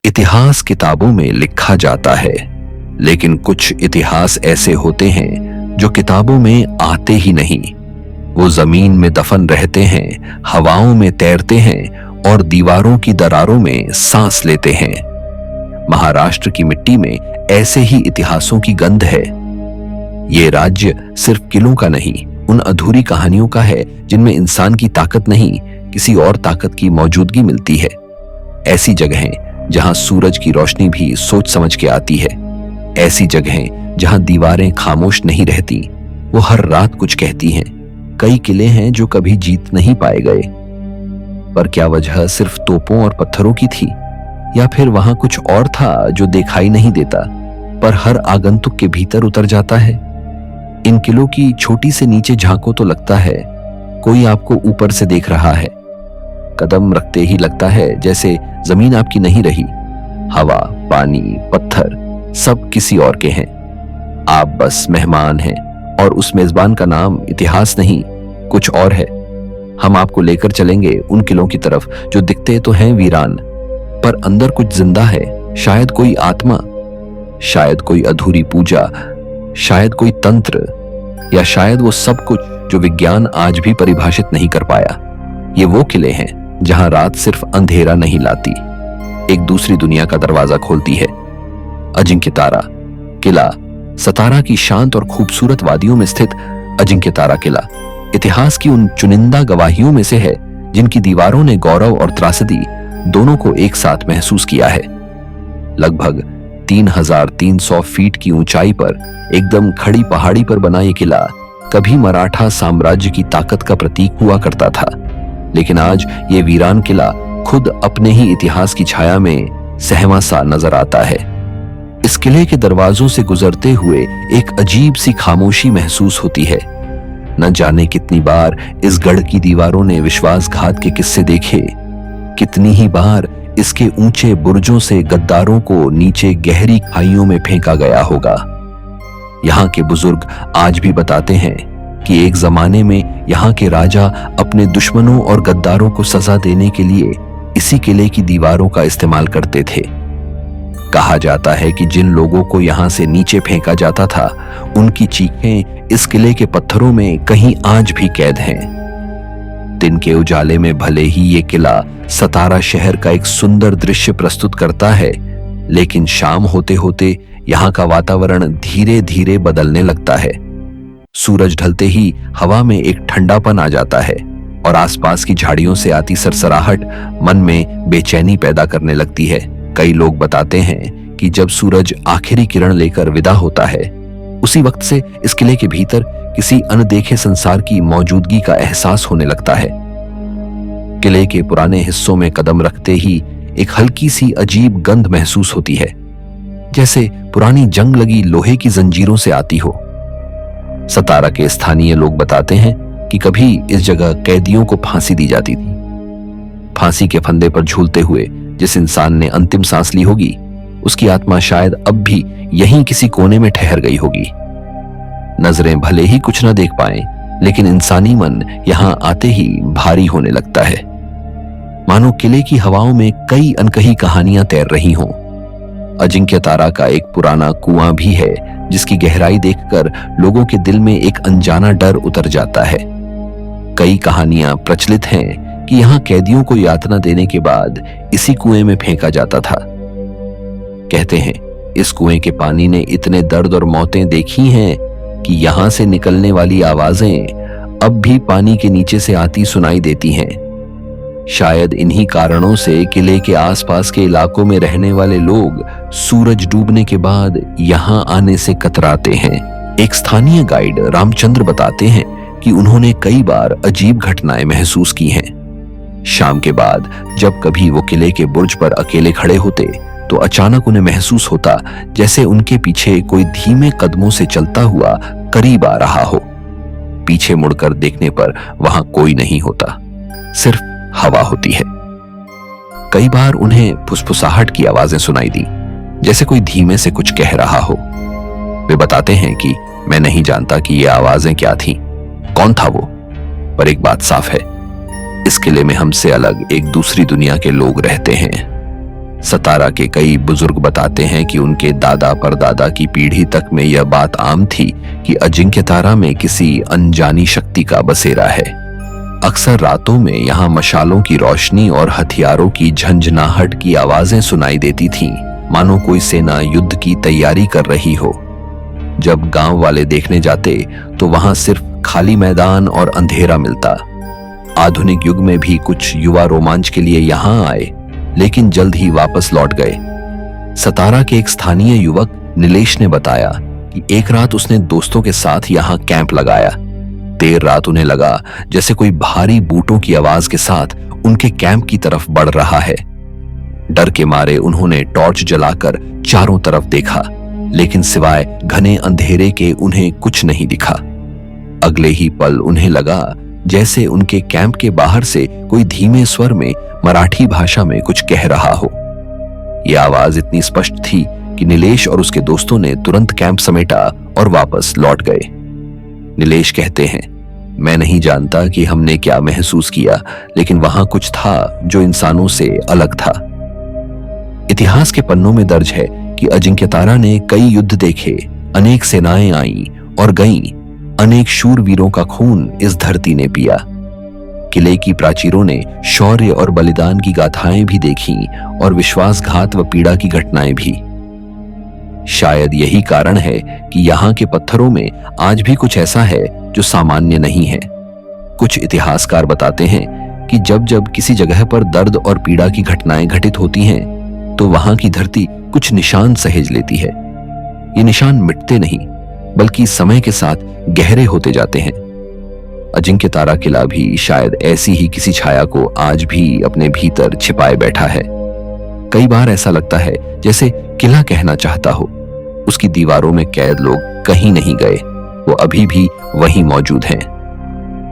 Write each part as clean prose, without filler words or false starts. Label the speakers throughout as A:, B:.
A: इतिहास किताबों में लिखा जाता है, लेकिन कुछ इतिहास ऐसे होते हैं जो किताबों में आते ही नहीं। वो जमीन में दफन रहते हैं, हवाओं में तैरते हैं और दीवारों की दरारों में सांस लेते हैं। महाराष्ट्र की मिट्टी में ऐसे ही इतिहासों की गंध है। ये राज्य सिर्फ किलों का नहीं, उन अधूरी कहानियों का है जिनमें इंसान की ताकत नहीं, किसी और ताकत की मौजूदगी मिलती है। ऐसी जगहें जहां सूरज की रोशनी भी सोच समझ के आती है, ऐसी जगहें जहां दीवारें खामोश नहीं रहती, वो हर रात कुछ कहती हैं। कई किले हैं जो कभी जीत नहीं पाए गए, पर क्या वजह सिर्फ तोपों और पत्थरों की थी, या फिर वहां कुछ और था जो दिखाई नहीं देता पर हर आगंतुक के भीतर उतर जाता है। इन किलों की छोटी से नीचे झांको तो लगता है कोई आपको ऊपर से देख रहा है। कदम रखते ही लगता है जैसे जमीन आपकी नहीं रही। हवा, पानी, पत्थर सब किसी और के हैं। आप बस मेहमान हैं और उस मेजबान का नाम इतिहास नहीं, कुछ और है। हम आपको लेकर चलेंगे उन किलों की तरफ जो दिखते तो हैं वीरान, पर अंदर कुछ जिंदा है। शायद कोई आत्मा, शायद कोई अधूरी पूजा, शायद कोई तंत्र, या शायद वो सब कुछ जो विज्ञान आज भी परिभाषित नहीं कर पाया। ये वो किले हैं जहां रात सिर्फ अंधेरा नहीं लाती, एक दूसरी दुनिया का दरवाजा खोलती है। अजिंक्य तारा किला, सतारा की शांत और खूबसूरत वादियों में स्थित अजिंक्य तारा किला इतिहास की उन चुनिंदा गवाहियों में से है जिनकी दीवारों ने गौरव और त्रासदी दोनों को एक साथ महसूस किया है। लगभग 3300 फीट की ऊंचाई पर एकदम खड़ी पहाड़ी पर बना ये किला कभी मराठा साम्राज्य की ताकत का प्रतीक हुआ करता था, लेकिन आज ये वीरान किला खुद अपने ही इतिहास की छाया में सहमा सा नजर आता है। इस किले के दरवाजों से गुजरते हुए एक अजीब सी खामोशी महसूस होती है। न जाने कितनी बार इस गढ़ की दीवारों ने विश्वासघात के किस्से देखे, कितनी ही बार इसके ऊंचे बुर्जों से गद्दारों को नीचे गहरी खाइयों में फेंका गया होगा। यहाँ के बुजुर्ग आज भी बताते हैं कि एक जमाने में यहाँ के राजा अपने दुश्मनों और गद्दारों को सजा देने के लिए इसी किले की दीवारों का इस्तेमाल करते थे। कहा जाता है कि जिन लोगों को यहाँ से नीचे फेंका जाता था, उनकी चीखें इस किले के पत्थरों में कहीं आज भी कैद हैं। दिन के उजाले में भले ही ये किला सतारा शहर का एक सुंदर दृश्य प्रस्तुत करता है, लेकिन शाम होते होते यहाँ का वातावरण धीरे धीरे बदलने लगता है। सूरज ढलते ही हवा में एक ठंडापन आ जाता है और आसपास की झाड़ियों से आती सरसराहट मन में बेचैनी पैदा करने लगती है। कई लोग बताते हैं कि जब सूरज आखिरी किरण लेकर विदा होता है, उसी वक्त से इस किले के भीतर किसी अनदेखे संसार की मौजूदगी का एहसास होने लगता है। किले के पुराने हिस्सों में कदम रखते ही एक हल्की सी अजीब गंध महसूस होती है, जैसे पुरानी जंग लगी लोहे की जंजीरों से आती हो। सतारा के स्थानीय लोग बताते हैं कि कभी इस जगह कैदियों को फांसी दी जाती थी। फांसी के फंदे पर झूलते हुए जिस इंसान ने अंतिम सांस ली होगी, उसकी आत्मा शायद अब भी यहीं किसी कोने में ठहर गई होगी। नजरें भले ही कुछ न देख पाए, लेकिन इंसानी मन यहां आते ही भारी होने लगता है, मानो किले की हवाओं में कई अनकही कहानियां तैर रही हों। अजिंक्य तारा का एक पुराना कुआं भी है जिसकी गहराई देखकर लोगों के दिल में एक अनजाना डर उतर जाता है। कई कहानियां प्रचलित हैं कि यहां कैदियों को यातना देने के बाद इसी कुएं में फेंका जाता था। कहते हैं इस कुएं के पानी ने इतने दर्द और मौतें देखी हैं कि यहां से निकलने वाली आवाजें अब भी पानी के नीचे से आती सुनाई देती हैं। शायद इन्हीं कारणों से किले के आसपास के इलाकों में रहने वाले लोग सूरज डूबने के बाद यहां आने से कतराते हैं। एक स्थानीय गाइड रामचंद्र बताते हैं कि उन्होंने कई बार अजीब घटनाएं महसूस की हैं। शाम के बाद जब कभी वो किले के बुर्ज पर अकेले खड़े होते तो अचानक उन्हें महसूस होता जैसे उनके पीछे कोई धीमे कदमों से चलता हुआ करीब आ रहा हो। पीछे मुड़कर देखने पर वहां कोई नहीं होता, सिर्फ हवा होती है। कई बार उन्हें फुसफुसाहट की आवाजें सुनाई दी, जैसे कोई धीमे से कुछ कह रहा हो। वे बताते हैं कि मैं नहीं जानता कि ये आवाजें क्या थीं, कौन था वो, पर एक बात साफ है, इस किले में हमसे अलग एक दूसरी दुनिया के लोग रहते हैं। सतारा के कई बुजुर्ग बताते हैं कि उनके दादा परदादा की पीढ़ी तक में यह बात आम थी कि अजिंक्य तारा में किसी अनजानी शक्ति का बसेरा है। अक्सर रातों में यहाँ मशालों की रोशनी और हथियारों की झंझनाहट की आवाजें सुनाई देती थीं, मानो कोई सेना युद्ध की तैयारी कर रही हो। जब गांव वाले देखने जाते तो वहां सिर्फ खाली मैदान और अंधेरा मिलता। आधुनिक युग में भी कुछ युवा रोमांच के लिए यहाँ आए, लेकिन जल्द ही वापस लौट गए। सतारा के एक स्थानीय युवक नीलेश ने बताया कि एक रात उसने दोस्तों के साथ यहाँ कैंप लगाया। देर रात उन्हें लगा जैसे कोई भारी बूटों की आवाज के साथ उनके कैंप की तरफ बढ़ रहा है। डर के मारे उन्होंने टॉर्च जलाकर चारों तरफ देखा, लेकिन सिवाय घने अंधेरे के उन्हें कुछ नहीं दिखा। अगले ही पल उन्हें लगा जैसे उनके कैंप के बाहर से कोई धीमे स्वर में मराठी भाषा में कुछ कह रहा हो। यह आवाज इतनी स्पष्ट थी कि नीलेश और उसके दोस्तों ने तुरंत कैंप समेटा और वापस लौट गए। नीलेश कहते हैं, मैं नहीं जानता कि हमने क्या महसूस किया, लेकिन वहां कुछ था जो इंसानों से अलग था। इतिहास के पन्नों में दर्ज है कि अजिंक्य तारा ने कई युद्ध देखे, अनेक सेनाएं आईं और गईं, अनेक शूरवीरों का खून इस धरती ने पिया। किले की प्राचीरों ने शौर्य और बलिदान की गाथाएं भी देखी और विश्वासघात व पीड़ा की घटनाएं भी। शायद यही कारण है कि यहाँ के पत्थरों में आज भी कुछ ऐसा है जो सामान्य नहीं है। कुछ इतिहासकार बताते हैं कि जब जब किसी जगह पर दर्द और पीड़ा की घटनाएं घटित होती हैं, तो वहां की धरती कुछ निशान सहेज लेती है। ये निशान मिटते नहीं, बल्कि समय के साथ गहरे होते जाते हैं। अजिंक्य तारा किला भी शायद ऐसी ही किसी छाया को आज भी अपने भीतर छिपाए बैठा है। कई बार ऐसा लगता है जैसे किला कहना चाहता हो, उसकी दीवारों में कैद लोग कहीं नहीं गए, वो अभी भी वहीं मौजूद हैं।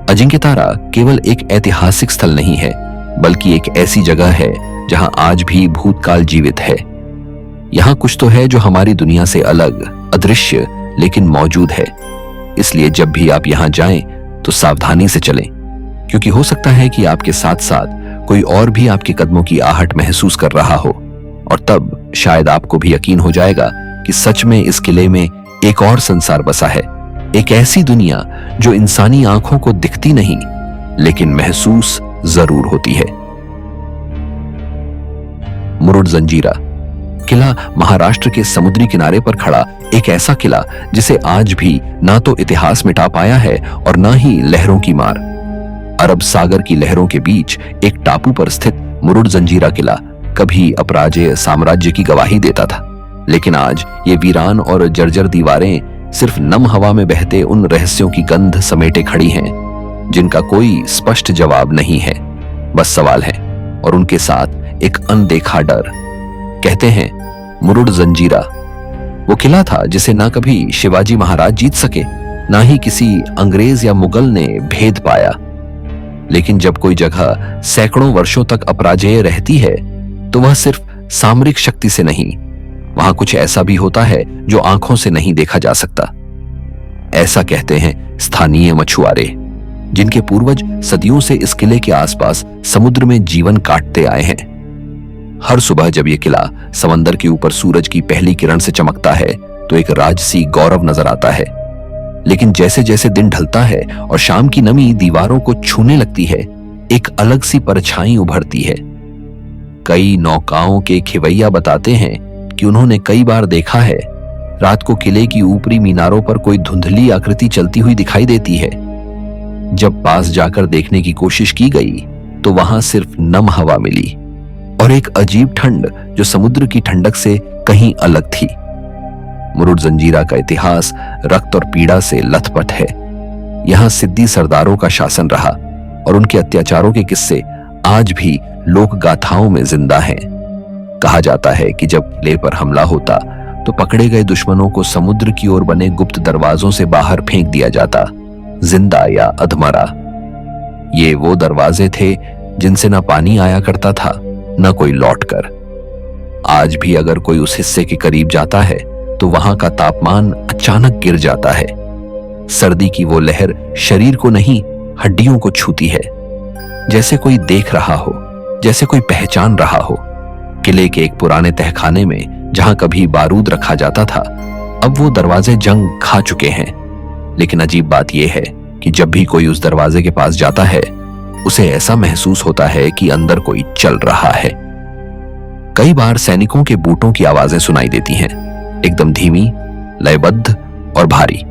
A: अजिंक्य तारा केवल एक ऐतिहासिक स्थल नहीं है, बल्कि एक ऐसी जगह है जहां आज भी भूतकाल जीवित है। यहां कुछ तो है जो हमारी दुनिया से अलग, अदृश्य, लेकिन मौजूद है। इसलिए जब भी आप यहां जाएं तो सावधानी से चलें, क्योंकि हो सकता है कि आपके साथ साथ कोई और भी आपके कदमों की आहट महसूस कर रहा हो, और तब शायद आपको भी यकीन हो जाएगा कि सच में इस किले में एक और संसार बसा है, एक ऐसी दुनिया जो इंसानी आंखों को दिखती नहीं, लेकिन महसूस जरूर होती है। मुरुड जंजीरा किला महाराष्ट्र के समुद्री किनारे पर खड़ा एक ऐसा किला जिसे आज भी ना तो इतिहास मिटा पाया है और ना ही लहरों की मार। अरब सागर की लहरों के बीच एक टापू पर स्थित मुरुड जंजीरा किला कभी अपराजेय साम्राज्य की गवाही देता था, लेकिन आज ये वीरान और जर्जर दीवारें सिर्फ नम हवा में बहते उन रहस्यों की गंध समेटे खड़ी हैं जिनका कोई स्पष्ट जवाब नहीं है, बस सवाल है और उनके साथ एक अनदेखा डर। कहते हैं मुरुड जंजीरा वो किला था जिसे ना कभी शिवाजी महाराज जीत सके, ना ही किसी अंग्रेज या मुगल ने भेद पाया। लेकिन जब कोई जगह सैकड़ों वर्षों तक अपराजेय रहती है तो वह सिर्फ सामरिक शक्ति से नहीं, वहां कुछ ऐसा भी होता है जो आंखों से नहीं देखा जा सकता। ऐसा कहते हैं स्थानीय मछुआरे, जिनके पूर्वज सदियों से इस किले के आसपास समुद्र में जीवन काटते आए हैं। हर सुबह जब यह किला समंदर के ऊपर सूरज की पहली किरण से चमकता है तो एक राजसी गौरव नजर आता है। लेकिन जैसे जैसे दिन ढलता है और शाम की नमी दीवारों को छूने लगती है, एक अलग सी परछाई उभरती है। कई नौकाओं के खिवैया बताते हैं कि उन्होंने कई बार देखा है रात को किले की ऊपरी मीनारों पर कोई धुंधली आकृति चलती हुई दिखाई देती है। जब पास जाकर देखने की कोशिश की गई तो वहां सिर्फ नम हवा मिली और एक अजीब ठंड जो समुद्र की ठंडक से कहीं अलग थी। मुरुड जंजीरा का इतिहास रक्त और पीड़ा से लथपथ है। यहां सिद्दी सरदारों का शासन रहा और उनके अत्याचारों के किस्से आज भी लोक गाथाओं में जिंदा हैं। कहा जाता है कि जब किले पर हमला होता तो पकड़े गए दुश्मनों को समुद्र की ओर बने गुप्त दरवाजों से बाहर फेंक दिया जाता, जिंदा या अधमरा। ये वो दरवाजे थे जिनसे न पानी आया करता था न कोई लौटकर। आज भी अगर कोई उस हिस्से के करीब जाता है तो वहां का तापमान अचानक गिर जाता है। सर्दी की वो लहर शरीर को नहीं, हड्डियों को छूती है, जैसे कोई देख रहा हो, जैसे कोई पहचान रहा हो। किले के एक पुराने तहखाने में जहां कभी बारूद रखा जाता था, अब वो दरवाजे जंग खा चुके हैं। लेकिन अजीब बात यह है कि जब भी कोई उस दरवाजे के पास जाता है, उसे ऐसा महसूस होता है कि अंदर कोई चल रहा है। कई बार सैनिकों के बूटों की आवाजें सुनाई देती हैं, एकदम धीमी, लयबद्ध और भारी।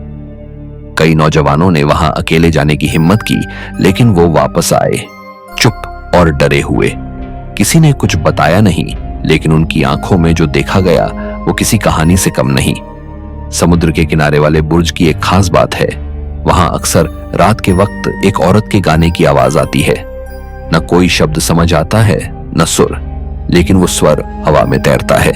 A: कई नौजवानों ने वहां अकेले जाने की हिम्मत की, लेकिन वो वापस आए, चुप और डरे हुए। किसी ने कुछ बताया नहीं, लेकिन उनकी आंखों में जो देखा गया वो किसी कहानी से कम नहीं। समुद्र के किनारे वाले बुर्ज की एक खास बात है, वहां अक्सर रात के वक्त एक औरत के गाने की आवाज आती है। न कोई शब्द समझ आता है, न सुर, लेकिन वो स्वर हवा में तैरता है।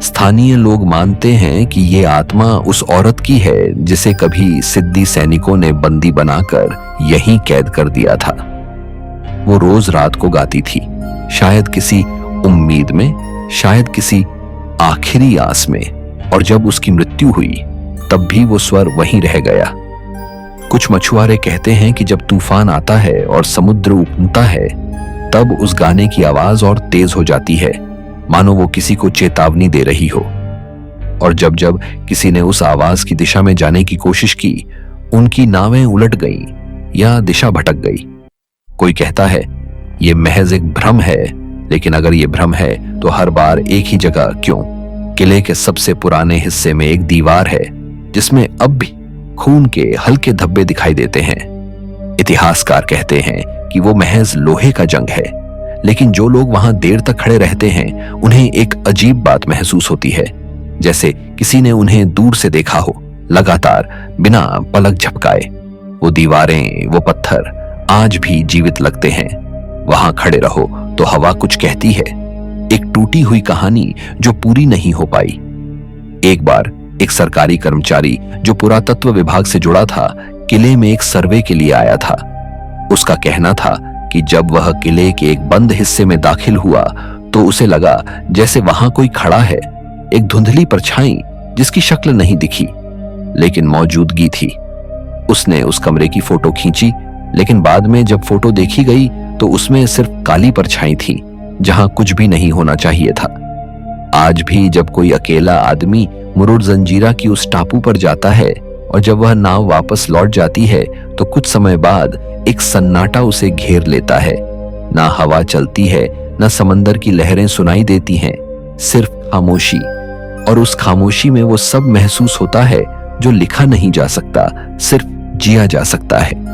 A: स्थानीय लोग मानते हैं कि ये आत्मा उस औरत की है जिसे कभी सिद्दी सैनिकों ने बंदी बनाकर यहीं कैद कर दिया था। वो रोज रात को गाती थी, शायद किसी उम्मीद में, शायद किसी आखिरी आस में, और जब उसकी मृत्यु हुई तब भी वो स्वर वहीं रह गया। कुछ मछुआरे कहते हैं कि जब तूफान आता है और समुद्र उफनता है, तब उस गाने की आवाज और तेज हो जाती है, मानो वो किसी को चेतावनी दे रही हो। और जब जब किसी ने उस आवाज की दिशा में जाने की कोशिश की, उनकी नावें उलट गईं या दिशा भटक गई। कोई कहता है ये महज एक भ्रम है, लेकिन अगर ये भ्रम है तो हर बार एक ही जगह क्यों? किले के सबसे पुराने हिस्से में एक दीवार है जिसमें अब भी खून के हल्के धब्बे दिखाई देते हैं। इतिहासकार कहते हैं कि वो महज लोहे का जंग है, लेकिन जो लोग वहां देर तक खड़े रहते हैं उन्हें एक अजीब बात महसूस होती है, जैसे किसी ने उन्हें दूर से देखा हो, लगातार बिना पलक झपकाए। वो दीवारें, वो पत्थर आज भी जीवित लगते हैं। वहां खड़े रहो तो हवा कुछ कहती है, एक टूटी हुई कहानी जो पूरी नहीं हो पाई। एक बार एक सरकारी कर्मचारी जो पुरातत्व विभाग से जुड़ा था, किले में एक सर्वे के लिए आया था। उसका कहना था कि जब वह किले के एक बंद हिस्से में दाखिल हुआ तो उसे लगा जैसे वहां कोई खड़ा है, एक धुंधली परछाई जिसकी शक्ल नहीं दिखी, लेकिन मौजूदगी थी। उसने उस कमरे की फोटो खींची, लेकिन बाद में जब फोटो देखी गई तो उसमें सिर्फ काली परछाई थी, जहां कुछ भी नहीं होना चाहिए था। आज भी जब कोई अकेला आदमी मुरुड जंजीरा की उस टापू पर जाता है और जब वह नाव वापस लौट जाती है तो कुछ समय बाद एक सन्नाटा उसे घेर लेता है। ना हवा चलती है, ना समंदर की लहरें सुनाई देती हैं, सिर्फ खामोशी। और उस खामोशी में वो सब महसूस होता है जो लिखा नहीं जा सकता, सिर्फ जिया जा सकता है।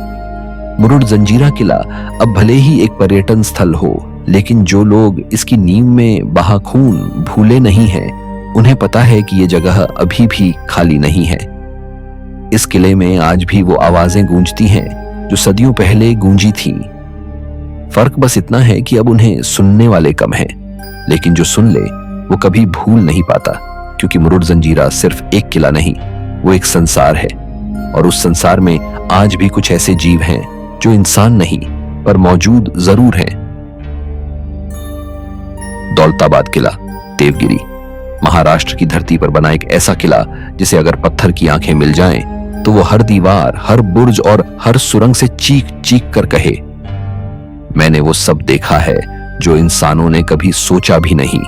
A: मुरुड जंजीरा किला अब भले ही एक पर्यटन स्थल हो, लेकिन जो लोग इसकी नींव में बहा खून भूले नहीं हैं, उन्हें पता है कि ये जगह अभी भी खाली नहीं है। इस किले में आज भी वो आवाजें गूंजती हैं जो सदियों पहले गूंजी थीं। फर्क बस इतना है कि अब उन्हें सुनने वाले कम हैं, लेकिन जो सुन ले वो कभी भूल नहीं पाता, क्योंकि मुरुड जंजीरा सिर्फ एक किला नहीं, वो एक संसार है। और उस संसार में आज भी कुछ ऐसे जीव हैं जो इंसान नहीं पर मौजूद जरूर हैं। दौलताबाद किला, देवगिरी, महाराष्ट्र की धरती पर बना एक ऐसा किला जिसे अगर पत्थर की आंखें मिल जाएं तो वो हर दीवार, हर बुर्ज और हर सुरंग से चीख चीख कर कहे, मैंने वो सब देखा है जो इंसानों ने कभी सोचा भी नहीं।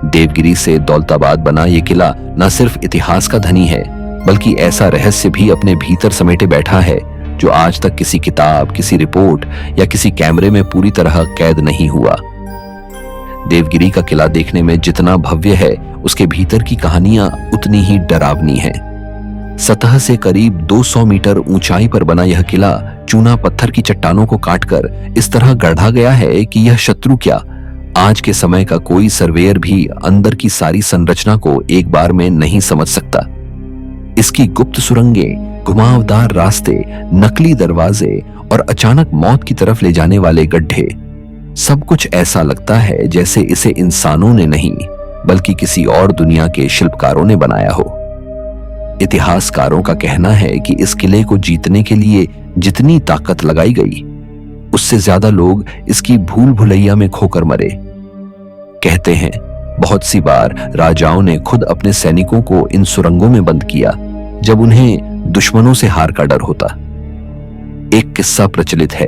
A: देवगिरी से दौलताबाद बना ये किला न सिर्फ इतिहास का धनी है, बल्कि ऐसा रहस्य भी अपने भीतर समेटे बैठा है जो आज तक किसी किताब, किसी रिपोर्ट या किसी कैमरे में पूरी तरह कैद नहीं हुआ। देवगिरी का किला देखने में जितना भव्य है, उसके भीतर की कहानियां उतनी ही डरावनी हैं। सतह से करीब 200 मीटर ऊंचाई पर बना यह किला चूना पत्थर की चट्टानों को काटकर इस तरह गढ़ा गया है कि यह शत्रु क्या, आज के समय का कोई सर्वेयर भी अंदर की सारी संरचना को एक बार में नहीं समझ सकता। इसकी गुप्त सुरंगें, घुमावदार रास्ते, नकली दरवाजे और अचानक मौत की तरफ ले जाने वाले गड्ढे, सब कुछ ऐसा लगता है जैसे इसे इंसानों ने नहीं बल्कि किसी और दुनिया के शिल्पकारों ने बनाया हो। इतिहासकारों का कहना है कि इस किले को जीतने के लिए जितनी ताकत लगाई गई, उससे ज्यादा लोग इसकी भूल भुलैया में खोकर मरे। कहते हैं बहुत सी बार राजाओं ने खुद अपने सैनिकों को इन सुरंगों में बंद किया जब उन्हें दुश्मनों से हार का डर होता। एक किस्सा प्रचलित है,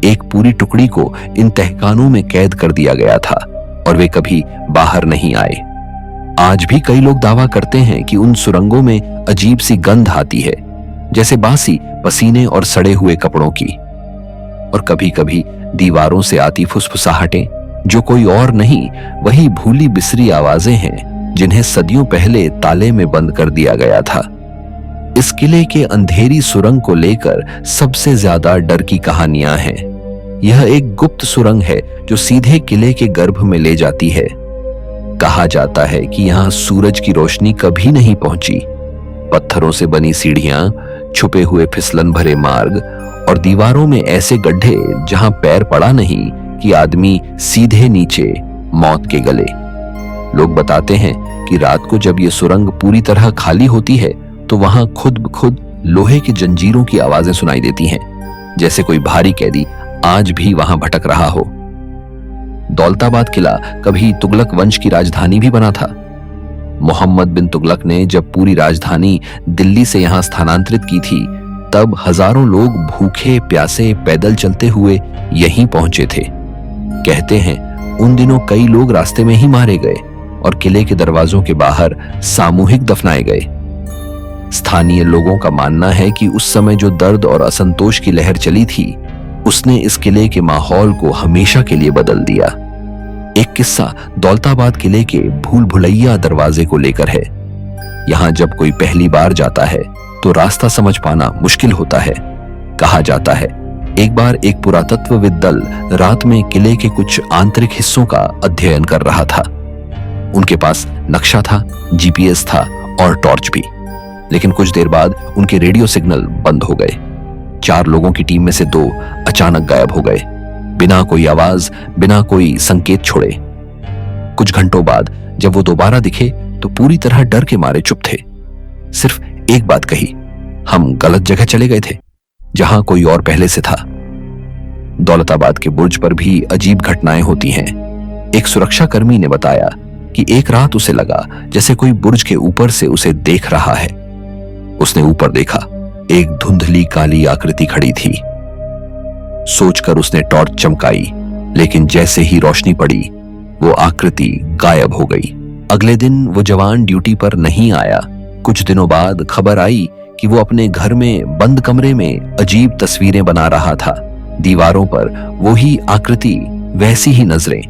A: एक पूरी टुकड़ी को इन तहखानों में कैद कर दिया गया था और वे कभी बाहर नहीं आए। आज भी कई लोग दावा करते हैं कि उन सुरंगों में अजीब सी गंध आती है, जैसे बासी पसीने और सड़े हुए कपड़ों की। और कभी कभी दीवारों से आती फुसफुसाहटें, जो कोई और नहीं वही भूली बिसरी आवाजें हैं जिन्हें सदियों पहले ताले में बंद कर दिया गया था। इस किले के अंधेरी सुरंग को लेकर सबसे ज्यादा डर की कहानियां हैं। यह एक गुप्त सुरंग है जो सीधे किले के गर्भ में ले जाती है। कहा जाता है कि यहां सूरज की रोशनी कभी नहीं पहुंची। पत्थरों से बनी सीढ़ियां, छुपे हुए फिसलन भरे मार्ग और दीवारों में ऐसे गड्ढे जहां पैर पड़ा नहीं कि आदमी सीधे नीचे मौत के गले। लोग बताते हैं कि रात को जब ये सुरंग पूरी तरह खाली होती है तो वहां खुद ब खुद लोहे की जंजीरों की आवाजें सुनाई देती हैं, जैसे कोई भारी कैदी आज भी वहां भटक रहा हो। दौलताबाद किला कभी तुगलक वंश की राजधानी भी बना था। मोहम्मद बिन तुगलक ने जब पूरी राजधानी दिल्ली से यहां स्थानांतरित की थी, तब हजारों लोग भूखे प्यासे पैदल चलते हुए यहीं पहुंचे थे। कहते हैं उन दिनों कई लोग रास्ते में ही मारे गए और किले के दरवाजों के बाहर सामूहिक दफनाए गए। स्थानीय लोगों का मानना है कि उस समय जो दर्द और असंतोष की लहर चली थी, उसने इस किले के माहौल को हमेशा के लिए बदल दिया। एक किस्सा दौलताबाद किले के भूल भुलैया दरवाजे को लेकर है। यहां जब कोई पहली बार जाता है तो रास्ता समझ पाना मुश्किल होता है। कहा जाता है एक बार एक पुरातत्वविद दल रात में किले के कुछ आंतरिक हिस्सों का अध्ययन कर रहा था। उनके पास नक्शा था, जीपीएस था और टॉर्च भी, लेकिन कुछ देर बाद उनके रेडियो सिग्नल बंद हो गए। 4 लोगों की टीम में से 2 अचानक गायब हो गए, बिना कोई आवाज, बिना कोई संकेत छोड़े। कुछ घंटों बाद जब वो दोबारा दिखे तो पूरी तरह डर के मारे चुप थे। सिर्फ एक बात कही, हम गलत जगह चले गए थे, जहां कोई और पहले से था। दौलताबाद के बुर्ज पर भी अजीब घटनाएं होती हैं। एक सुरक्षा कर्मी ने बताया कि एक रात उसे लगा जैसे कोई बुर्ज के ऊपर से उसे देख रहा है। उसने ऊपर देखा, एक धुंधली काली आकृति खड़ी थी। सोचकर उसने टॉर्च चमकाई, लेकिन जैसे ही रोशनी पड़ी वो आकृति गायब हो गई। अगले दिन वो जवान ड्यूटी पर नहीं आया। कुछ दिनों बाद खबर आई कि वो अपने घर में बंद कमरे में अजीब तस्वीरें बना रहा था। दीवारों पर वो ही आकृति, वैसी ही नजरें।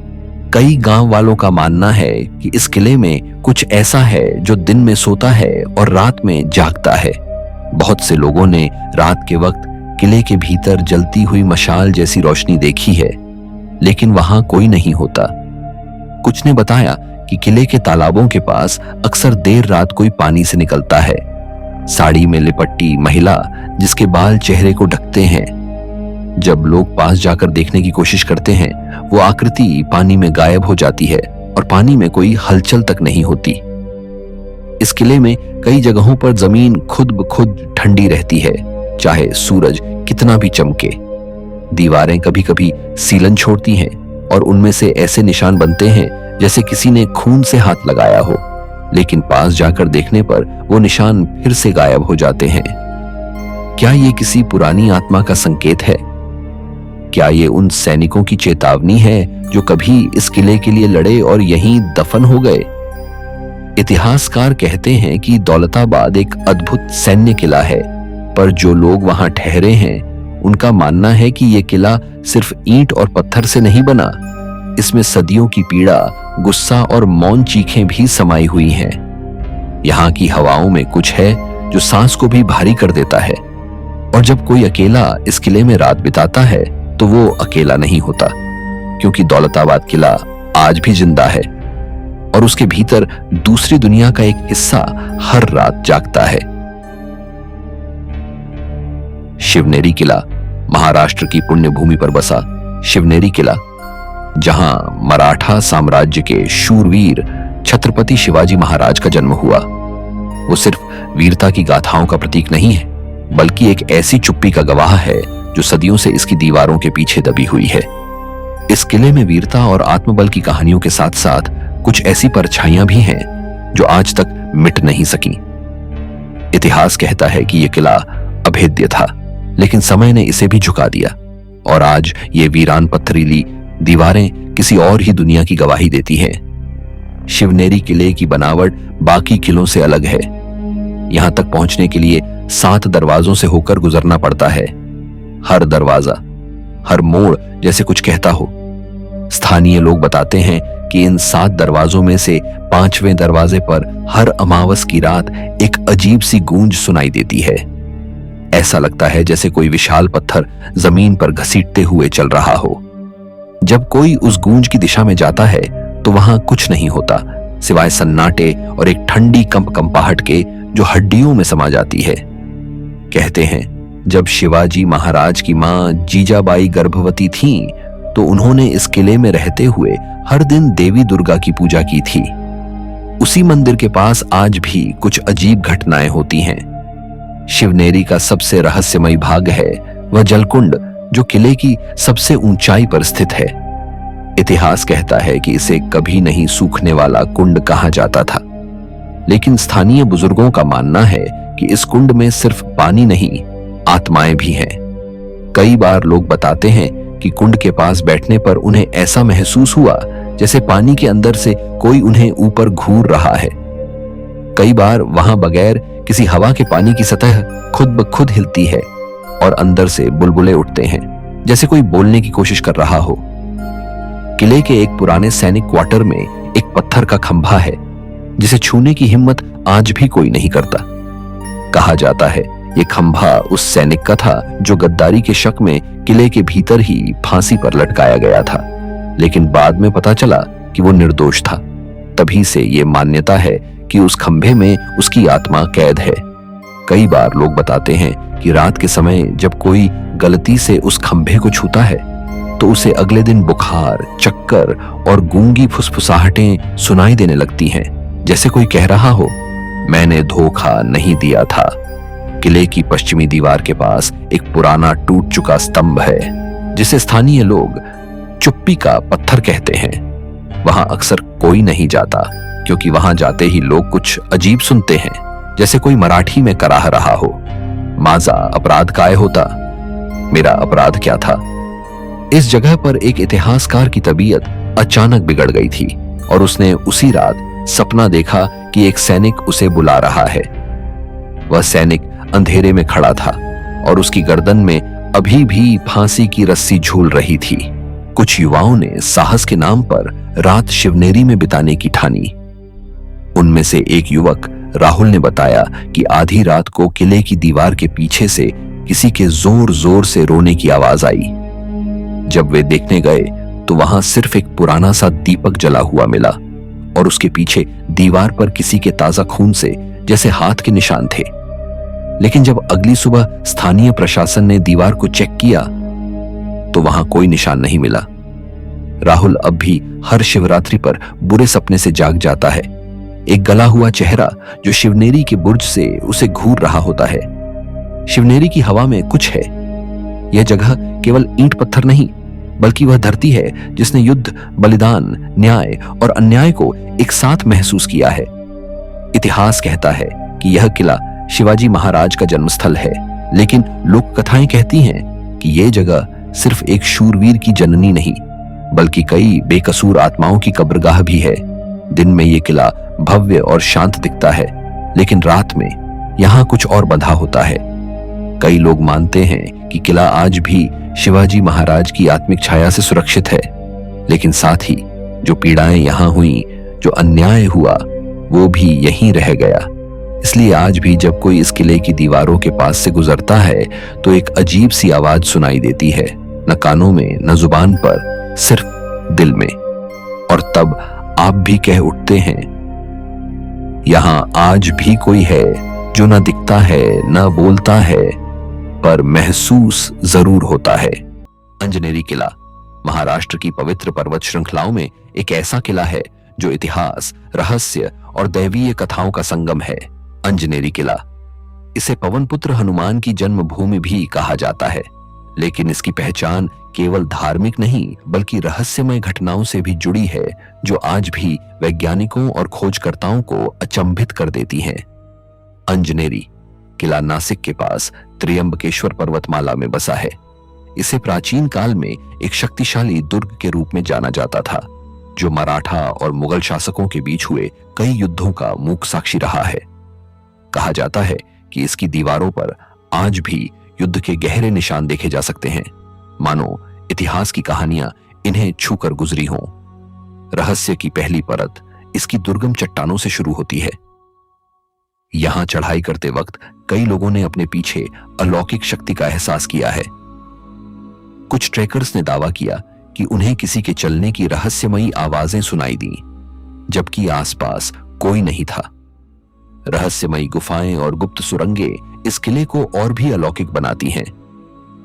A: कई गांव वालों का मानना है कि इस किले में कुछ ऐसा है जो दिन में सोता है और रात में जागता है। बहुत से लोगों ने रात के वक्त किले के भीतर जलती हुई मशाल जैसी रोशनी देखी है, लेकिन वहां कोई नहीं होता। कुछ ने बताया कि किले के तालाबों के पास अक्सर देर रात कोई पानी से निकलता है। साड़ी में लिपट्टी महिला जिसके बाल चेहरे को ढकते हैं। जब लोग पास जाकर देखने की कोशिश करते हैं, वो आकृति पानी में गायब हो जाती है और पानी में कोई हलचल तक नहीं होती। इस किले में कई जगहों पर जमीन खुद ब खुद ठंडी रहती है, चाहे सूरज कितना भी चमके। दीवारें कभी कभी सीलन छोड़ती हैं और उनमें से ऐसे निशान बनते हैं जैसे किसी ने खून से हाथ लगाया हो, लेकिन पास जाकर देखने पर वो निशान फिर से गायब हो जाते हैं। क्या ये किसी पुरानी आत्मा का संकेत है? क्या ये उन सैनिकों की चेतावनी है जो कभी इस किले के लिए लड़े और यहीं दफन हो गए? इतिहासकार कहते हैं कि दौलताबाद एक अद्भुत सैन्य किला है, पर जो लोग वहां ठहरे हैं उनका मानना है कि यह किला सिर्फ ईंट और पत्थर से नहीं बना। इसमें सदियों की पीड़ा, गुस्सा और मौन चीखें भी समाई हुई हैं। यहाँ की हवाओं में कुछ है जो सांस को भी भारी कर देता है, और जब कोई अकेला इस किले में रात बिताता है तो वो अकेला नहीं होता, क्योंकि दौलताबाद किला आज भी जिंदा है और उसके भीतर दूसरी दुनिया का एक हिस्सा हर रात जागता है। शिवनेरी किला महाराष्ट्र की पुण्य भूमि पर बसा शिवनेरी किला, जहां मराठा साम्राज्य के शूरवीर छत्रपति शिवाजी महाराज का जन्म हुआ। वो सिर्फ वीरता की गाथाओं का प्रतीक नहीं है, बल्कि एक ऐसी चुप्पी का गवाह है जो सदियों से इसकी दीवारों के पीछे दबी हुई है। इस किले में वीरता और आत्मबल की कहानियों के साथ साथ कुछ ऐसी परछाइयां भी हैं जो आज तक मिट नहीं सकी। इतिहास कहता है कि यह किला अभेद्य था, लेकिन समय ने इसे भी झुका दिया और आज ये वीरान पत्थरीली दीवारें किसी और ही दुनिया की गवाही देती हैं। शिवनेरी किले की बनावट बाकी किलों से अलग है। यहां तक पहुंचने के लिए 7 दरवाजों से होकर गुजरना पड़ता है। हर दरवाजा, हर मोड़ जैसे कुछ कहता हो। स्थानीय लोग बताते हैं कि इन 7 दरवाजों में से 5वें दरवाजे पर हर अमावस की रात एक अजीब सी गूंज सुनाई देती है। ऐसा लगता है जैसे कोई विशाल पत्थर जमीन पर घसीटते हुए चल रहा हो। जब कोई उस गूंज की दिशा में जाता है तो वहां कुछ नहीं होता सिवाय सन्नाटे और एक ठंडी कंपकंपाहट के जो हड्डियों में समा जाती है। कहते हैं जब शिवाजी महाराज की मां जीजाबाई गर्भवती थीं, तो उन्होंने इस किले में रहते हुए हर दिन देवी दुर्गा की पूजा की थी। उसी मंदिर के पास आज भी कुछ अजीब घटनाएं होती हैं। शिवनेरी का सबसे रहस्यमयी भाग है वह जलकुंड जो किले की सबसे ऊंचाई पर स्थित है। इतिहास कहता है कि इसे कभी नहीं सूखने वाला कुंड कहा जाता था, लेकिन स्थानीय बुजुर्गों का मानना है कि इस कुंड में सिर्फ पानी नहीं, आत्माएं भी हैं। कई बार लोग बताते हैं कि कुंड के पास बैठने पर उन्हें ऐसा महसूस हुआ जैसे पानी के अंदर से कोई उन्हें ऊपर घूर रहा है। कई बार वहां बगैर किसी हवा के पानी की सतह खुद ब खुद हिलती है और अंदर से बुलबुले उठते हैं जैसे कोई बोलने की कोशिश कर रहा हो। किले के एक पुराने सैनिक क्वार्टर में एक पत्थर का खंभा है जिसे छूने की हिम्मत आज भी कोई नहीं करता। कहा जाता है ये खंभा उस सैनिक का था जो गद्दारी के शक में किले के भीतर ही फांसी पर लटकाया गया था, लेकिन बाद में पता चला कि वो निर्दोष था। तभी से ये मान्यता है कि उस खंभे में उसकी आत्मा कैद है। कई बार लोग बताते हैं कि रात के समय जब कोई गलती से उस खंभे को छूता है तो उसे अगले दिन बुखार, चक्कर और गूंगी फुसफुसाहटें सुनाई देने लगती हैं, जैसे कोई कह रहा हो मैंने धोखा नहीं दिया था। किले की पश्चिमी दीवार के पास एक पुराना टूट चुका स्तंभ है जिसे स्थानीय लोग चुप्पी का पत्थर कहते हैं। वहां अक्सर कोई नहीं जाता क्योंकि वहां जाते ही लोग कुछ अजीब सुनते हैं, जैसे कोई मराठी में कराह रहा हो, माजा अपराध काय होता, मेरा अपराध क्या था। इस जगह पर एक इतिहासकार की तबीयत अचानक बिगड़ गई थी और उसने उसी रात सपना देखा कि एक सैनिक उसे बुला रहा है। वह सैनिक अंधेरे में खड़ा था और उसकी गर्दन में अभी भी फांसी की रस्सी झूल रही थी। कुछ युवाओं ने साहस के नाम पर रात शिवनेरी में बिताने की ठानी। उनमें से एक युवक राहुल ने बताया कि आधी रात को किले की दीवार के पीछे से किसी के जोर जोर से रोने की आवाज आई। जब वे देखने गए तो वहां सिर्फ एक पुराना सा दीपक जला हुआ मिला और उसके पीछे दीवार पर किसी के ताजा खून से जैसे हाथ के निशान थे। लेकिन जब अगली सुबह स्थानीय प्रशासन ने दीवार को चेक किया तो वहां कोई निशान नहीं मिला। राहुल अब भी हर शिवरात्रि पर बुरे सपने से जाग जाता है। एक गला हुआ चेहरा जो शिवनेरी के बुर्ज से उसे घूर रहा होता है। शिवनेरी की हवा में कुछ है। यह जगह केवल ईंट पत्थर नहीं बल्कि वह धरती है जिसने युद्ध, बलिदान, न्याय और अन्याय को एक साथ महसूस किया है। इतिहास कहता है कि यह किला शिवाजी महाराज का जन्मस्थल है, लेकिन लोक कथाएं कहती हैं कि यह जगह सिर्फ एक शूरवीर की जननी नहीं बल्कि कई बेकसूर आत्माओं की कब्रगाह भी है। दिन में यह किला भव्य और शांत दिखता है, लेकिन रात में यहां कुछ और बंधा होता है। कई लोग मानते हैं कि किला आज भी शिवाजी महाराज की आत्मिक छाया से सुरक्षित है, लेकिन साथ ही जो पीड़ाएं यहां हुई, जो अन्याय हुआ, वो भी यहीं रह गया। इसलिए आज भी जब कोई इस किले की दीवारों के पास से गुजरता है तो एक अजीब सी आवाज सुनाई देती है, न कानों में न जुबान पर, सिर्फ दिल में। और तब आप भी कह उठते हैं, यहां आज भी कोई है जो न दिखता है न बोलता है पर महसूस जरूर होता है। अंजनेरी किला महाराष्ट्र की पवित्र पर्वत श्रृंखलाओं में एक ऐसा किला है जो इतिहास, रहस्य और दैवीय कथाओं का संगम है। अंजनेरी किला, इसे पवनपुत्र हनुमान की जन्मभूमि भी कहा जाता है, लेकिन इसकी पहचान केवल धार्मिक नहीं बल्कि रहस्यमय घटनाओं से भी जुड़ी है जो आज भी वैज्ञानिकों और खोजकर्ताओं को अचंभित कर देती हैं। अंजनेरी किला नासिक के पास त्र्यंबकेश्वर पर्वतमाला में बसा है। इसे प्राचीन काल में एक शक्तिशाली दुर्ग के रूप में जाना जाता था, जो मराठा और मुगल शासकों के बीच हुए कई युद्धों का मूक साक्षी रहा है। कहा जाता है कि इसकी दीवारों पर आज भी युद्ध के गहरे निशान देखे जा सकते हैं, मानो इतिहास की कहानियां इन्हें छूकर गुजरी हों। रहस्य की पहली परत इसकी दुर्गम चट्टानों से शुरू होती है। यहां चढ़ाई करते वक्त कई लोगों ने अपने पीछे अलौकिक शक्ति का एहसास किया है। कुछ ट्रैकर्स ने दावा किया कि उन्हें किसी के चलने की रहस्यमयी आवाजें सुनाई दी, जबकि आसपास कोई नहीं था। रहस्यमयी गुफाएं और गुप्त सुरंगें इस किले को और भी अलौकिक बनाती हैं।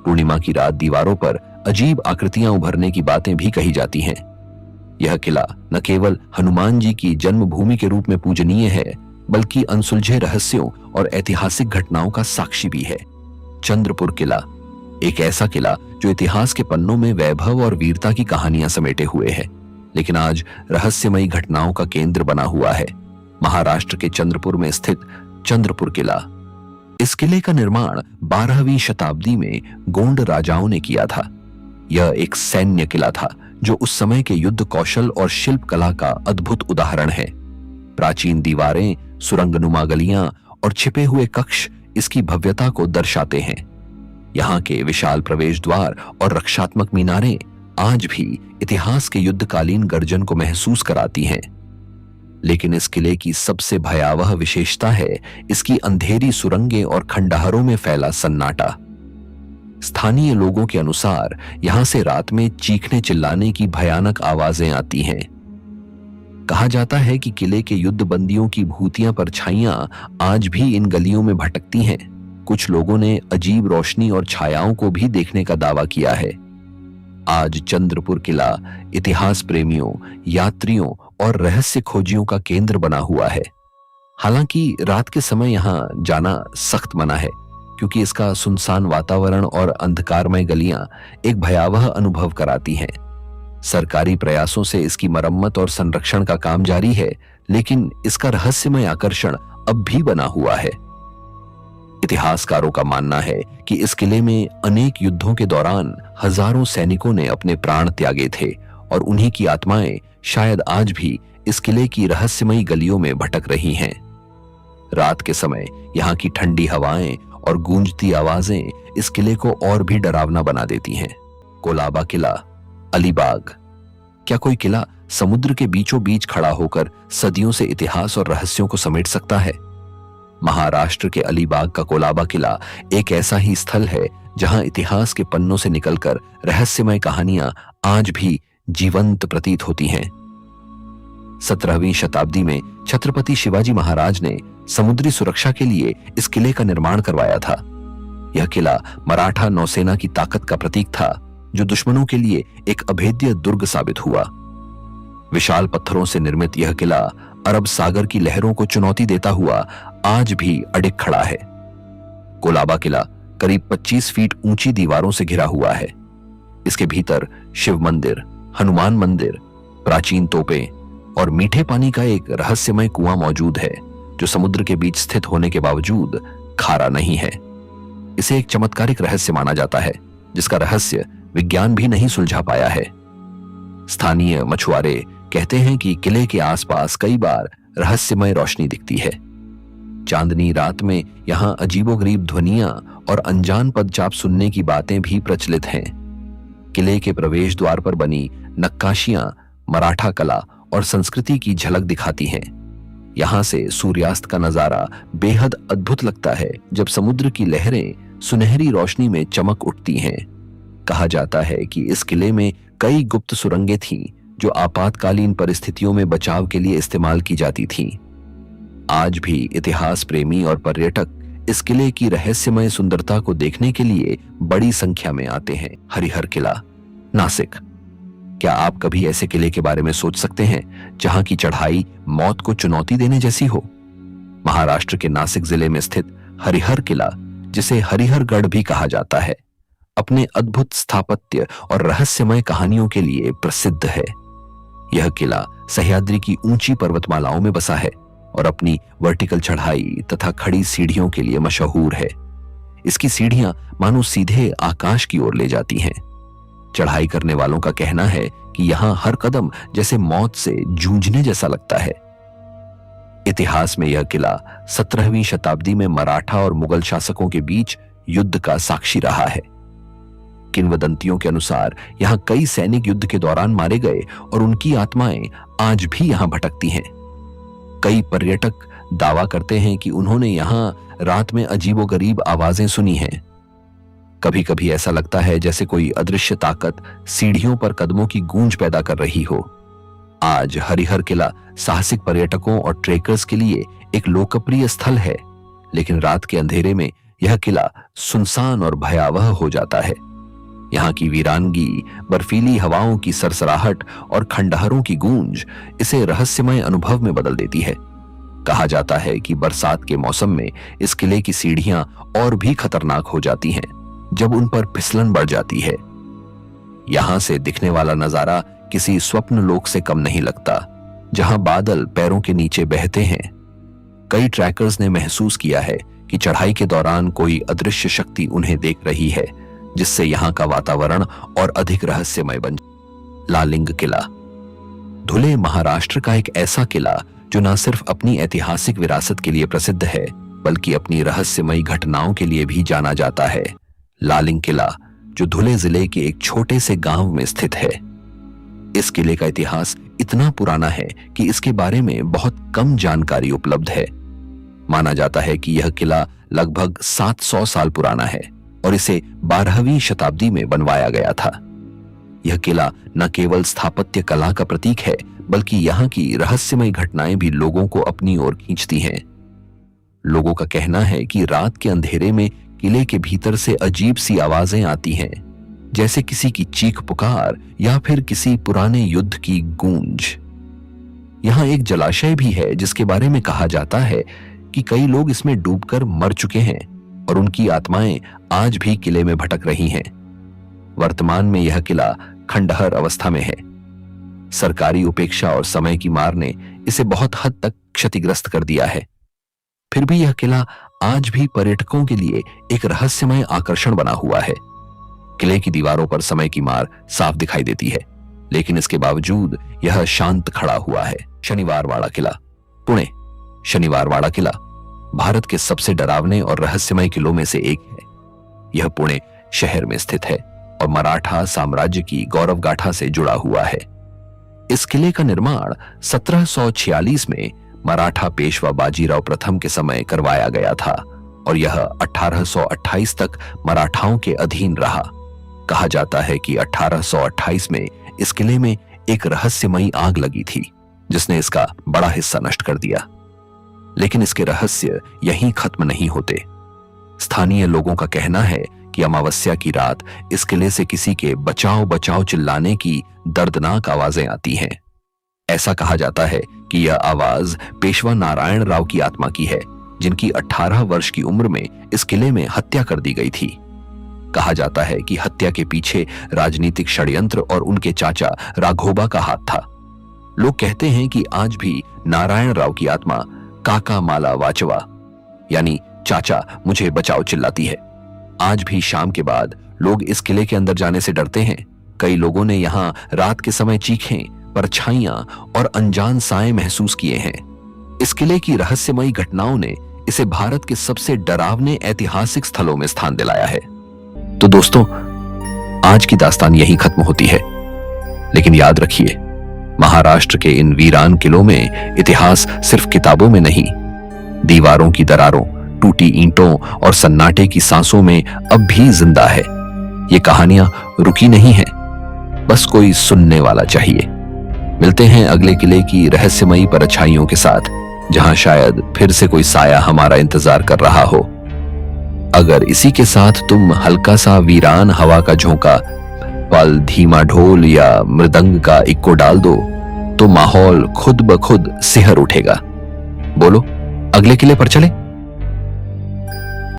A: पूर्णिमा की रात दीवारों पर अजीब आकृतियां उभरने की बातें भी कही जाती हैं। यह किला न केवल हनुमान जी की जन्मभूमि के रूप में पूजनीय है, बल्कि अनसुलझे रहस्यों और ऐतिहासिक घटनाओं का साक्षी भी है। चंद्रपुर किला एक ऐसा किला जो इतिहास के पन्नों में वैभव और वीरता की कहानियां समेटे हुए है, लेकिन आज रहस्यमयी घटनाओं का केंद्र बना हुआ है। महाराष्ट्र के चंद्रपुर में स्थित चंद्रपुर किला। इस किले का निर्माण 12वीं शताब्दी में गोंड राजाओं ने किया था। यह एक सैन्य किला था जो उस समय के युद्ध कौशल और शिल्प कला का अद्भुत उदाहरण है। प्राचीन दीवारें, सुरंगनुमा गलियां और छिपे हुए कक्ष इसकी भव्यता को दर्शाते हैं। यहाँ के विशाल प्रवेश द्वार और रक्षात्मक मीनारें आज भी इतिहास के युद्धकालीन गर्जन को महसूस कराती हैं। लेकिन इस किले की सबसे भयावह विशेषता है इसकी अंधेरी सुरंगें और खंडहरों में फैला सन्नाटा। स्थानीय लोगों के अनुसार यहां से रात में चीखने चिल्लाने की भयानक आवाजें आती हैं। कहा जाता है कि किले के युद्धबंदियों की भूतियां परछाइयां आज भी इन गलियों में भटकती हैं। कुछ लोगों ने अजीब रोशनी और छायाओं को भी देखने का दावा किया है। आज चंद्रपुर किला इतिहास प्रेमियों, यात्रियों और रहस्य खोजियों का केंद्र बना हुआ है। हालांकि रात के समय यहां जाना सख्त मना है, क्योंकि इसका सुनसान वातावरण और अंधकारमय गलियां एक भयावह अनुभव कराती हैं। सरकारी प्रयासों से इसकी मरम्मत और संरक्षण का काम जारी है, लेकिन इसका रहस्यमय आकर्षण अब भी बना हुआ है। इतिहासकारों का मानना है कि इस किले में अनेक युद्धों के दौरान हजारों सैनिकों ने अपने प्राण त्यागे थे और उन्हीं की आत्माएं शायद आज भी इस किले की रहस्यमयी गलियों में भटक रही हैं। रात के समय यहाँ की ठंडी हवाएं और गूंजती आवाजें इस किले को और भी डरावना बना देती हैं। कोलाबा किला, अलीबाग। क्या कोई किला समुद्र के बीचों बीच खड़ा होकर सदियों से इतिहास और रहस्यों को समेट सकता है? महाराष्ट्र के अलीबाग का कोलाबा किला एक ऐसा ही स्थल है जहां इतिहास के पन्नों से निकलकर रहस्यमय कहानियां आज भी जीवंत प्रतीत होती हैं। 17वीं शताब्दी में छत्रपति शिवाजी महाराज ने समुद्री सुरक्षा के लिए इस किले का निर्माण करवाया था। यह किला मराठा नौसेना की ताकत का प्रतीक था, जो दुश्मनों के लिए एक अभेद्य दुर्ग साबित हुआ। विशाल पत्थरों से निर्मित यह किला अरब सागर की लहरों को चुनौती देता हुआ आज भी अडिग खड़ा है। कोलाबा किला करीब 25 फीट ऊंची दीवारों से घिरा हुआ है। इसके भीतर शिव मंदिर, हनुमान मंदिर, प्राचीन तोपें और मीठे पानी का एक रहस्यमय कुआं मौजूद है, जो समुद्र के बीच स्थित होने के बावजूद खारा नहीं है। इसे एक चमत्कारिक रहस्य माना जाता है, जिसका रहस्य विज्ञान भी नहीं सुलझा पाया है। स्थानीय मछुआरे कहते हैं कि किले के आसपास कई बार रहस्यमय रोशनी दिखती है। चांदनी रात में यहां अजीबोगरीब ध्वनियां और अनजान पदचाप सुनने की बातें भी प्रचलित हैं। किले के प्रवेश द्वार पर बनी नक्काशियां मराठा कला और संस्कृति की झलक दिखाती हैं। यहां से सूर्यास्त का नजारा बेहद अद्भुत लगता है, जब समुद्र की लहरें सुनहरी रोशनी में चमक उठती हैं। कहा जाता है कि इस किले में कई गुप्त सुरंगें थीं, जो आपातकालीन परिस्थितियों में बचाव के लिए इस्तेमाल की जाती थीं। आज भी इतिहास प्रेमी और पर्यटक इस किले की रहस्यमय सुंदरता को देखने के लिए बड़ी संख्या में आते हैं। हरिहर किला, नासिक। क्या आप कभी ऐसे किले के बारे में सोच सकते हैं जहां की चढ़ाई मौत को चुनौती देने जैसी हो? महाराष्ट्र के नासिक जिले में स्थित हरिहर किला, जिसे हरिहरगढ़ भी कहा जाता है, अपने अद्भुत स्थापत्य और रहस्यमय कहानियों के लिए प्रसिद्ध है। यह किला सह्याद्री की ऊंची पर्वतमालाओं में बसा है और अपनी वर्टिकल चढ़ाई तथा खड़ी सीढ़ियों के लिए मशहूर है। इसकी सीढ़ियां मानो सीधे आकाश की ओर ले जाती हैं। चढ़ाई करने वालों का कहना है कि यहां हर कदम जैसे मौत से जूझने जैसा लगता है। इतिहास में यह किला 17वीं शताब्दी में मराठा और मुगल शासकों के बीच युद्ध का साक्षी रहा है। किंवदंतियों के अनुसार यहां कई सैनिक युद्ध के दौरान मारे गए और उनकी आत्माएं आज भी यहां भटकती हैं। कई पर्यटक दावा करते हैं कि उन्होंने यहां रात में अजीबोगरीब आवाजें सुनी हैं। कभी कभी ऐसा लगता है जैसे कोई अदृश्य ताकत सीढ़ियों पर कदमों की गूंज पैदा कर रही हो। आज हरिहर किला साहसिक पर्यटकों और ट्रेकर्स के लिए एक लोकप्रिय स्थल है, लेकिन रात के अंधेरे में यह किला सुनसान और भयावह हो जाता है। यहाँ की वीरानगी, बर्फीली हवाओं की सरसराहट और खंडहरों की गूंज इसे रहस्यमय अनुभव में बदल देती है। कहा जाता है कि बरसात के मौसम में इस किले की सीढ़ियां और भी खतरनाक हो जाती हैं जब उन पर फिसलन बढ़ जाती है। यहां से दिखने वाला नजारा किसी स्वप्न लोक से कम नहीं लगता, जहां बादल पैरों के नीचे बहते हैं। कई ट्रैकर्स ने महसूस किया है कि चढ़ाई के दौरान कोई अदृश्य शक्ति उन्हें देख रही है, जिससे यहां का वातावरण और अधिक रहस्यमय बन। लालिंग किला धुले महाराष्ट्र का एक ऐसा किला जो न सिर्फ अपनी ऐतिहासिक विरासत के लिए प्रसिद्ध है, बल्कि अपनी रहस्यमयी घटनाओं के लिए भी जाना जाता है। लालिंग किला जो धुले जिले के एक छोटे से गांव में स्थित है। इस किले का इतिहास इतना पुराना है कि इसके बारे में बहुत कम जानकारी उपलब्ध है। माना जाता है कि यह किला लगभग 700 साल पुराना है और इसे 12वीं शताब्दी में बनवाया गया था। यह किला न केवल स्थापत्य कला का प्रतीक है, बल्कि यहाँ की रहस्यमय घटनाएं भी लोगों को अपनी ओर खींचती हैं। लोगों का कहना है कि रात के अंधेरे में किले के भीतर से अजीब सी आवाजें आती हैं, जैसे किसी की चीख पुकार या फिर किसी पुराने युद्ध की गूंज। यहाँ एक जलाशय भी है जिसके बारे में कहा जाता है कि कई लोग इसमें डूबकर मर चुके हैं और उनकी आत्माएं आज भी किले में भटक रही हैं। वर्तमान में यह किला खंडहर अवस्था में है। सरकारी उपेक्षा और समय की मार ने इसे बहुत हद तक क्षतिग्रस्त कर दिया है। फिर भी यह किला आज भी पर्यटकों के लिए एक रहस्यमय आकर्षण बना हुआ है। किले की दीवारों पर समय की मार साफ दिखाई देती है, लेकिन इसके बावजूद यह शांत खड़ा हुआ है। शनिवारवाड़ा किला पुणे शनिवारवाड़ा किला भारत के सबसे डरावने और रहस्यमय किलों में से एक है। यह पुणे शहर में स्थित है और मराठा साम्राज्य की गौरव गाथा से जुड़ा हुआ है। इस किले का निर्माण 1746 में मराठा पेशवा बाजीराव प्रथम के समय करवाया गया था और यह 1828 तक मराठाओं के अधीन रहा। कहा जाता है कि 1828 में इस किले में एक रहस्यमयी आग लगी थी, जिसने इसका बड़ा हिस्सा नष्ट कर दिया। लेकिन इसके रहस्य यहीं खत्म नहीं होते। स्थानीय लोगों का कहना है कि अमावस्या की रात इस किले से किसी के बचाओ बचाओ चिल्लाने की दर्दनाक आवाजें आती हैं। ऐसा कहा जाता है कि यह आवाज पेशवा नारायण राव की आत्मा की है, जिनकी 18 वर्ष की उम्र में इस किले में हत्या कर दी गई थी। कहा जाता है कि हत्या के पीछे राजनीतिक षड्यंत्र और उनके चाचा राघोबा का हाथ था। लोग कहते हैं कि आज भी नारायण राव की आत्मा काका माला वाचवा यानी चाचा मुझे बचाओ चिल्लाती है। आज भी शाम के बाद लोग इस किले के अंदर जाने से डरते हैं। कई लोगों ने यहाँ रात के समय चीखें, परछाइयां और अनजान साए महसूस किए हैं। इस किले की रहस्यमयी घटनाओं ने इसे भारत के सबसे डरावने ऐतिहासिक स्थलों में स्थान दिलाया है। तो दोस्तों, आज की दास्तान यहीं खत्म होती है, लेकिन याद रखिए, महाराष्ट्र के इन वीरान किलों में इतिहास सिर्फ किताबों में नहीं, दीवारों की दरारों, टूटी ईंटों और सन्नाटे की सांसों में अब भी जिंदा है। ये कहानियां रुकी नहीं है, बस कोई सुनने वाला चाहिए। मिलते हैं अगले किले की रहस्यमयी परछाइयों के साथ, जहां शायद फिर से कोई साया हमारा इंतजार कर रहा हो। अगर इसी के साथ तुम हल्का सा वीरान हवा का झोंका, पल धीमा ढोल या मृदंग का इक्को डाल दो, तो माहौल खुद ब खुद सिहर उठेगा। बोलो, अगले किले पर चले।